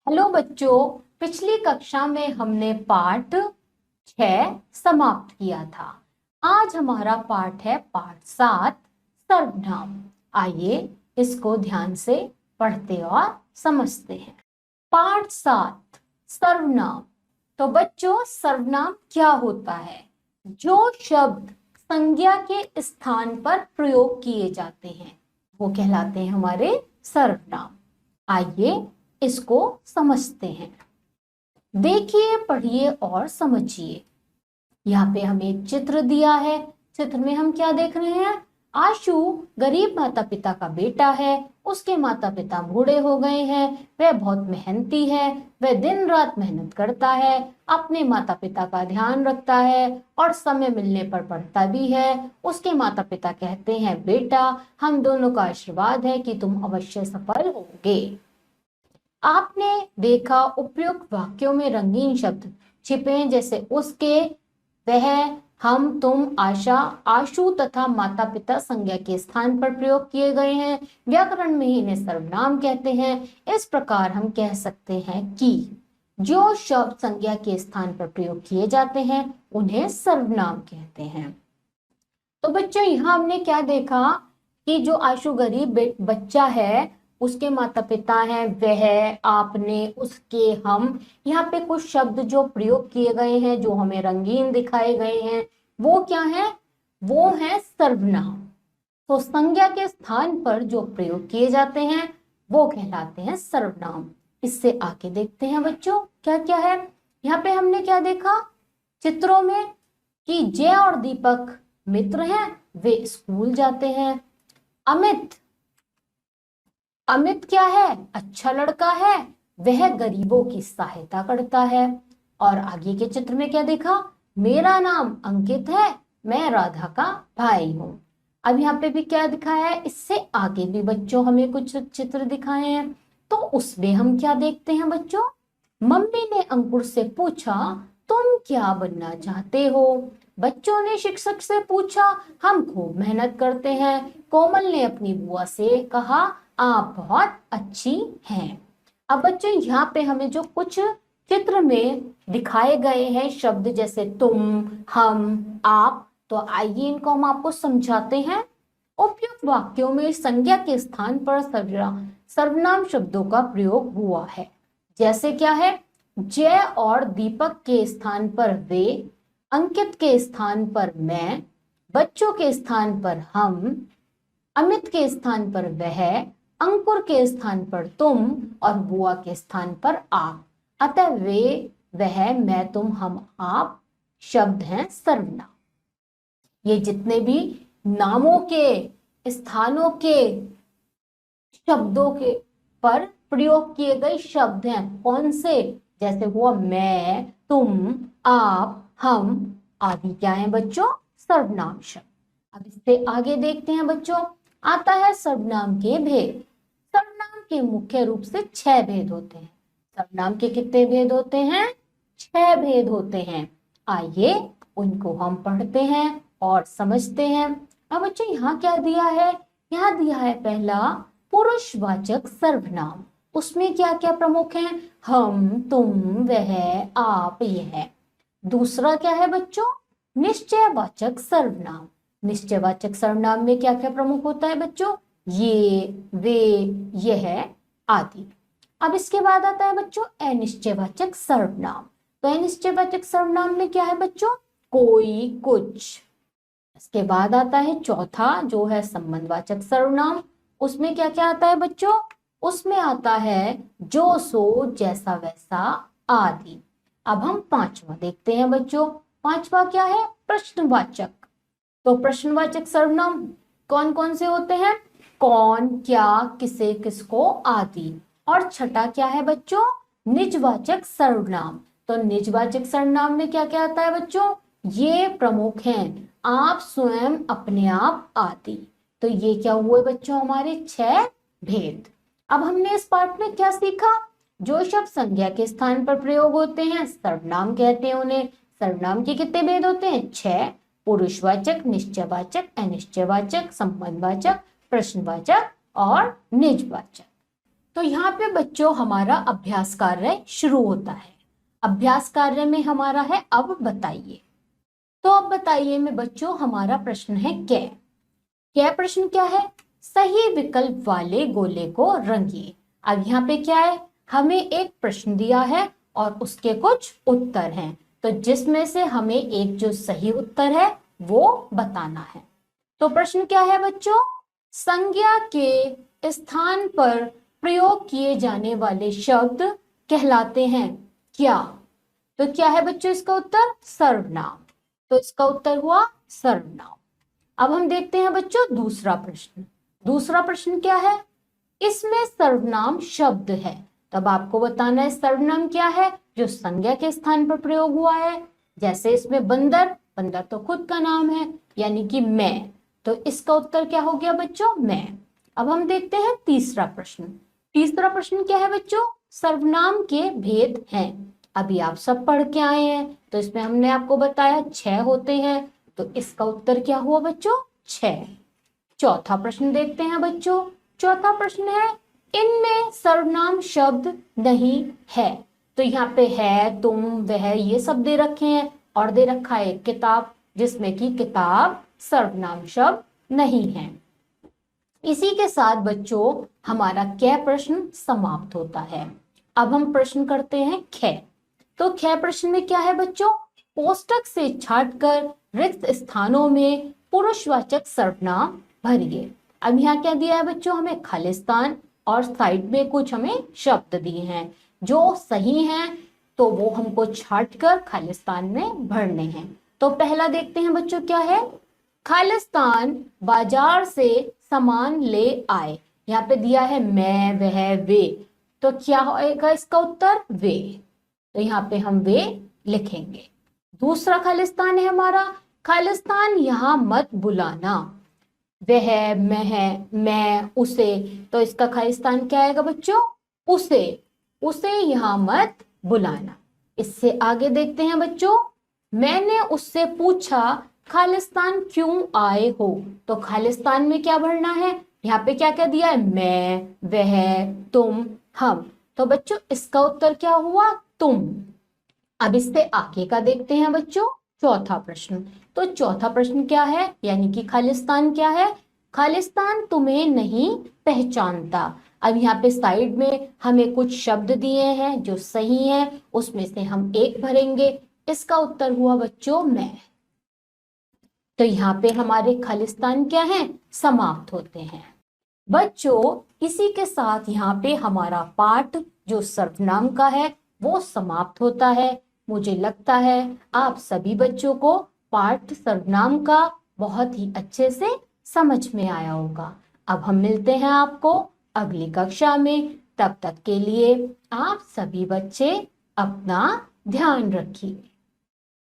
Hello बच्चों, पिछली कक्षा में हमने पाठ 6 समाप्त किया था। आज हमारा पाठ है पाठ 7 सर्वनाम। आइए इसको ध्यान से पढ़ते और समझते हैं। पाठ 7 सर्वनाम। तो बच्चों, सर्वनाम क्या होता है? जो शब्द संज्ञा के स्थान पर प्रयोग किए जाते हैं वो कहलाते हैं हमारे सर्वनाम। आइए इसको समझते हैं। देखिए, पढ़िए और समझिए। यहाँ पे हमें एक चित्र दिया है। चित्र में हम क्या देख रहे हैं? आशु गरीब माता पिता का बेटा है। उसके माता पिता बूढ़े हो गए हैं। वह बहुत मेहनती है। वह दिन रात मेहनत करता है, अपने माता पिता का ध्यान रखता है और समय मिलने पर पढ़ता भी है। उसके माता पिता कहते हैं, बेटा हम दोनों का आशीर्वाद है कि तुम अवश्य सफल होगे। आपने देखा उपयुक्त वाक्यों में रंगीन शब्द छिपे, जैसे उसके, वह, हम, तुम, आशा, आशु तथा माता पिता संज्ञा के स्थान पर प्रयोग किए गए हैं। व्याकरण में ही इन्हें सर्वनाम कहते हैं। इस प्रकार हम कह सकते हैं कि जो शब्द संज्ञा के स्थान पर प्रयोग किए जाते हैं उन्हें सर्वनाम कहते हैं। तो बच्चों, यहाँ हमने क्या देखा कि जो आशु गरीब बच्चा है, उसके माता पिता हैं, वह, आपने, उसके, हम। यहाँ पे कुछ शब्द जो प्रयोग किए गए हैं, जो हमें रंगीन दिखाए गए हैं, वो क्या है? वो है सर्वनाम। तो संज्ञा के स्थान पर जो प्रयोग किए जाते हैं वो कहलाते हैं सर्वनाम। इससे आगे देखते हैं बच्चों, क्या क्या है। यहाँ पे हमने क्या देखा चित्रों में कि जय और दीपक मित्र हैं, वे स्कूल जाते हैं। अमित, अमित क्या है? अच्छा लड़का है, वह गरीबों की सहायता करता है। और आगे के चित्र में क्या देखा? मेरा नाम अंकित है, मैं राधा का भाई हूं। अब यहाँ पे भी क्या दिखाया है? इससे आगे भी बच्चों हमें कुछ चित्र दिखाए हैं। तो उसमें हम क्या देखते हैं बच्चों? मम्मी ने अंकुर से पूछा, तुम क्या बनना चाहते हो? बच्चों ने शिक्षक से पूछा, हम खूब मेहनत करते हैं। कोमल ने अपनी बुआ से कहा, आप बहुत अच्छी हैं। अब बच्चों, यहाँ पे हमें जो कुछ चित्र में दिखाए गए हैं शब्द, जैसे तुम, हम, आप, तो आइए इनको हम आपको समझाते हैं। उपयुक्त वाक्यों में संज्ञा के स्थान पर सर्वनाम शब्दों का प्रयोग हुआ है। जैसे क्या है? जय और दीपक के स्थान पर वे, अंकित के स्थान पर मैं, बच्चों के स्थान पर हम, अमित के स्थान पर वह, अंकुर के स्थान पर तुम और बुआ के स्थान पर आप। अतः वे, वह, मैं, तुम, हम, आप शब्द हैं सर्वनाम। ये जितने भी नामों के, स्थानों के, शब्दों के पर प्रयोग किए गए शब्द हैं, कौन से? जैसे हुआ मैं, तुम, आप, हम आदि, क्या है बच्चों? सर्वनाम शब्द। अब इससे आगे देखते हैं बच्चों, आता है सर्वनाम के भेद। सर्वनाम के मुख्य रूप से 6 भेद होते हैं। सर्वनाम के कितने भेद होते हैं? 6 भेद होते हैं। आइए उनको हम पढ़ते हैं और समझते हैं। अब बच्चों, यहाँ क्या दिया है? यहाँ दिया है पहला पुरुषवाचक सर्वनाम। उसमें क्या क्या प्रमुख हैं? हम, तुम, वह, आप, यह। दूसरा क्या है बच्चों? निश्चयवाचक सर्वनाम। निश्चयवाचक सर्वनाम में क्या क्या प्रमुख होता है बच्चों? ये, वे, यह आदि। अब इसके बाद आता है बच्चों अनिश्चयवाचक सर्वनाम। तो अनिश्चयवाचक सर्वनाम में क्या है बच्चों? कोई, कुछ। इसके बाद आता है चौथा, जो है संबंधवाचक सर्वनाम। उसमें क्या क्या आता है बच्चों? उसमें आता है जो, सो, जैसा, वैसा आदि। अब हम पांचवा देखते हैं बच्चों। पांचवा क्या है? प्रश्नवाचक। तो प्रश्नवाचक सर्वनाम कौन कौन से होते हैं? कौन, क्या, किसे, किसको आदि। और छठा क्या है बच्चों? निजवाचक सर्वनाम। तो निजवाचक सर्वनाम में क्या क्या आता है बच्चों? ये प्रमुख हैं, आप, स्वयं, अपने आप आदि। तो ये क्या हुए बच्चों? हमारे 6 भेद। अब हमने इस पाठ में क्या सीखा? जो शब्द संज्ञा के स्थान पर प्रयोग होते हैं सर्वनाम कहते हैं उन्हें। सर्वनाम के कितने भेद होते हैं? 6। पुरुषवाचक, निश्चयवाचक, अनिश्चयवाचक, संबंधवाचक, प्रश्नवाचक और निजवाचक। तो यहाँ पे बच्चों हमारा अभ्यास कार्य शुरू होता है। अभ्यास कार्य में हमारा है अब बताइए। तो अब बताइए में बच्चों हमारा प्रश्न है क्या प्रश्न क्या है? सही विकल्प वाले गोले को रंगिए। अब यहाँ पे क्या है, हमें एक प्रश्न दिया है और उसके कुछ उत्तर हैं, तो जिसमें से हमें एक जो सही उत्तर है वो बताना है। तो प्रश्न क्या है बच्चों? संज्ञा के स्थान पर प्रयोग किए जाने वाले शब्द कहलाते हैं क्या? तो क्या है बच्चों इसका उत्तर? सर्वनाम। तो इसका उत्तर हुआ सर्वनाम। अब हम देखते हैं बच्चों दूसरा प्रश्न। दूसरा प्रश्न क्या है? इसमें सर्वनाम शब्द है, तब आपको बताना है सर्वनाम क्या है जो संज्ञा के स्थान पर प्रयोग हुआ है। जैसे इसमें बंदर, बंदर तो खुद का नाम है यानी कि मैं, तो इसका उत्तर क्या हो गया बच्चों? मैं। अब हम देखते हैं तीसरा प्रश्न। तीसरा प्रश्न क्या है बच्चों? सर्वनाम के भेद हैं। अभी आप सब पढ़ के आए हैं, तो इसमें हमने आपको बताया 6 होते हैं, तो इसका उत्तर क्या हुआ बच्चों? 6। चौथा प्रश्न देखते हैं बच्चों। चौथा प्रश्न है इनमें सर्वनाम शब्द नहीं है। तो यहाँ पे है, तुम, वह, ये सब दे रखे हैं और दे रखा है किताब, जिसमें कि किताब सर्वनाम शब्द नहीं है। इसी के साथ बच्चों हमारा कै प्रश्न समाप्त होता है। अब हम प्रश्न करते हैं ख। तो ख प्रश्न में क्या है बच्चों? कोष्टक से छांटकर रिक्त स्थानों में पुरुषवाचक सर्वनाम भरिए। अब यहाँ क्या दिया है बच्चों? हमें खालिस्तान और साइड में कुछ हमें शब्द दिए हैं जो सही हैं, तो वो हमको छांटकर खालिस्तान में भरने हैं। तो पहला देखते हैं बच्चों क्या है? खालिस्तान बाजार से सामान ले आए। यहाँ पे दिया है मैं, वह, वे, तो क्या होएगा इसका उत्तर? वे। तो यहाँ पे हम वे लिखेंगे। दूसरा खालिस्तान है हमारा, खालिस्तान यहाँ मत बुलाना। वह, मैं, उसे, तो इसका खालिस्तान क्या आएगा बच्चों? उसे। उसे यहाँ मत बुलाना। इससे आगे देखते हैं बच्चों। मैंने उससे पूछा खालिस्तान क्यों आए हो? तो खालिस्तान में क्या भरना है? यहाँ पे क्या क्या दिया है? मैं, वह, तुम, हम, तो बच्चों इसका उत्तर क्या हुआ? तुम। अब इससे आगे का देखते हैं बच्चों चौथा प्रश्न। तो चौथा प्रश्न क्या है, यानी कि खालिस्तान क्या है? खालिस्तान तुम्हें नहीं पहचानता। अब यहाँ पे साइड में हमें कुछ शब्द दिए हैं जो सही हैं, उसमें से हम एक भरेंगे। इसका उत्तर हुआ बच्चों मैं। तो यहाँ पे हमारे खालिस्तान क्या है? समाप्त होते हैं। बच्चों इसी के साथ यहाँ पे हमारा पाठ जो सर्वनाम का है वो समाप्त होता है। मुझे लगता है आप सभी बच्चों को पाठ सर्वनाम का बहुत ही अच्छे से समझ में आया होगा। अब हम मिलते हैं आपको अगली कक्षा में। तब तक के लिए आप सभी बच्चे अपना ध्यान रखिए।